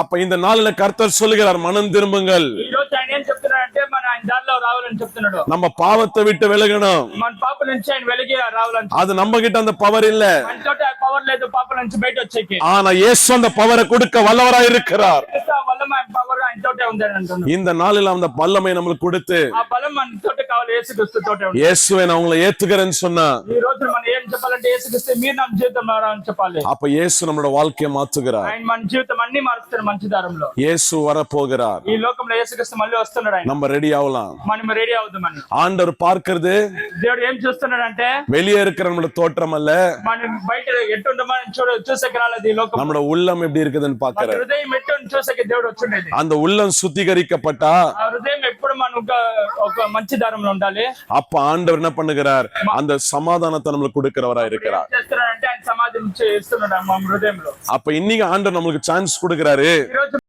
அப்ப இந்த நாளில கர்த்தர் சொல்லுகிறார், மனம் திரும்புங்கள். ఈ రోజు ఆయన ఏం చెప్తున్నాడంటే మన ఆయన దారిలో రావాలని చెప్తున్నాడు. நம்ம பாவத்தை விட்டு விலகணும். మన పాప నుంచి ఆయన వెలిగి రావాలని. அது நம்ம கிட்ட அந்த பவர் இல்ல. మన తోట పవర్ లేదు పాప నుంచి బయట వచ్చేకి. ஆனா இயேசு அந்த பவரை கொடுக்க வல்லவராய் இருக்கிறார். వల్లమ పవర్ ఆయన తోటే ఉందని అంటున్నాడు. இந்த நாளில அந்த வல்லமை நமக்கு கொடுத்து ఆ బలం మన తోట కావాలి, యేసుక్రీస్తు తోటే ఉంది. இயேசுவை நான் உங்களை ஏத்துக்கிறேன்னு சொன்னா ఈ రోజు మనం ఏం చెప్పాలంటే యేసుక్రీస్తు మీరు నా జీవితంలో అని చెప్పాలి. அப்ப இயேசு நம்மளோட வாழ்க்கையை மாத்துகிறார். ఆయన మన జీవితం అన్ని మారుస్తాడు మంచి దారంలో. இயேசு வரப்போகிறார். ఈ లోకంలో యేసుక్రీస్తు మళ్ళీ వస్తున్నాడు. ఆయన நம்ம ரெடி ஆகலாம். మనం రెడీ అవుదామని. ஆண்டவர் பார்க்கிறது దేవుడు ఏం చూస్తున్నాడంటే வெளியே இருக்கிற நம்மளோட தோற்றம் அல்ல, మనం బయట ఎట్టు ఉండమని చూసేకి రాలేదు. ఈ లోకం நம்மளோட உள்ளம் எப்படி இருக்குதுன்னு பாக்குறார். హృదయం ఎట్టు చూసేకి దేవుడు వచ్చిండేది. அந்த உள்ளம் சுத்திகரிக்கப்பட்டா ఆ హృదయం ఎప్పుడు మనం ఒక మంచి దారంలో ఉండాలి. அப்ப ஆண்டவர் என்ன பண்ணுகிறார், அந்த சமாதானத்தை நம்மளுக்கு கொடுக்கிறவரா இருக்கிறார். చేస్తున్నాడంటే ఆయన సమాధి ఇస్తున్నాడు మన హృదయంలో. அப்ப இன்னைக்கு ஆண்டவர் நம்மளுக்கு சான்ஸ் கொடுக்கிறாரு. ఈ రోజు